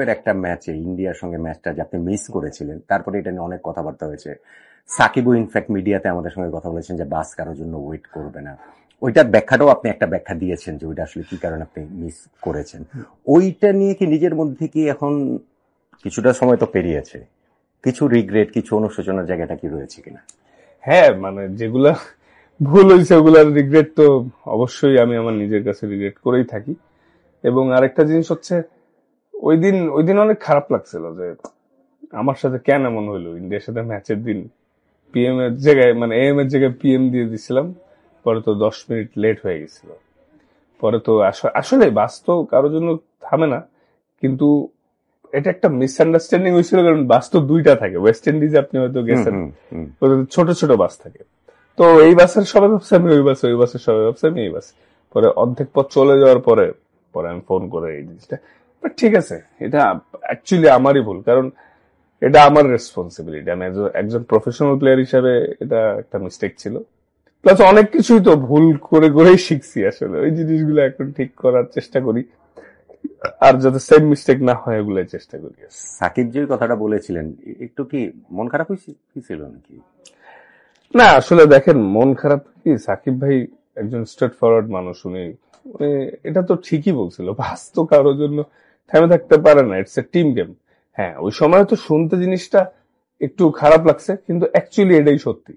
এর একটা ম্যাচে ইন্ডিয়ার সঙ্গে ম্যাচটা যে আপনি মিস করেছিলেন, তারপরে এটা নিয়ে অনেক কথাবার্তা হয়েছে। সাকিবও ইনফ্যাক্ট মিডিয়াতে আমাদের সঙ্গে কথা বলেছেন যে বাস কারোর জন্য ওয়েট করবে না। ওইটার ব্যাখ্যাটাও আপনি একটা ব্যাখ্যা দিয়েছেন যে ওইটা আসলে কি কারণে আপনি মিস করেছেন। ওইটা নিয়ে কি নিজের মধ্যে কি এখন কিছুটা সময় তো পেরিয়েছে, কিছু রিগ্রেট, কিছু অনুশোচনার জায়গাটা কি রয়েছে কিনা? হ্যাঁ, মানে যেগুলা ভুল হয়েছে ওগুলার রিগ্রেট তো অবশ্যই আমি আমার নিজের কাছে রিগ্রেট করেই থাকি। এবং আরেকটা জিনিস হচ্ছে, ওই দিন অনেক খারাপ লাগছিল যে আমার সাথে কেন এমন হইলো। ইন্ডিয়ার সাথে ম্যাচের দিন পিএম এর জায়গায়, মানে এএম এর জায়গায় পিএম দিয়ে দিছিলাম, পরে তো 10 মিনিট লেট হয়ে গেছিল। পরে তো আসলে বাস তো কারোর জন্য থামে না, কিন্তু এটা একটা মিসআন্ডারস্ট্যান্ডিং হয়েছিল, কারণ বাস তো দুইটা থাকে। ওয়েস্ট ইন্ডিজে আপনি হয়তো গেছেন, ছোট ছোট বাস থাকে। তো এই বাসের সবাই ভাবছে আমি ওই বাসে, ওই বাসের সবাই ভাবছে আমি এই বাসে। পরে অর্ধেক পথ চলে যাওয়ার পরে পরে আমি ফোন করে এই জিনিসটা, ঠিক আছে এটা অ্যাকচুয়ালি আমারই ভুল, কারণ এটা আমার রেসপন্সিবিলিটি। আমি একজন প্রফেশনাল প্লেয়ার হিসেবে এটা একটা মিস্টেক ছিল। প্লাস অনেক কিছুই তো ভুল করে করেই শিখছি আসলে, ওই জিনিসগুলো এখন ঠিক করার চেষ্টা করি, আর যাতে সেম মিস্টেক না হয় এগুলোই চেষ্টা করি। সাকিব যে কথাটা বলেছিলেন, একটু কি মন খারাপ হয়েছিল নাকি? না আসলে দেখেন, মন খারাপ কি, সাকিব ভাই একজন স্ট্রেট ফরওয়ার্ড মানুষ। উনি এটা তো ঠিকই বলছিল, বাস তো কারোর জন্য থেমে থাকতে পারে না, ইটস এ টিম গেম। হ্যাঁ, ওই সময় তো শুনতে জিনিসটা একটু খারাপ লাগছে, কিন্তু অ্যাকচুয়ালি এটাই সত্যি।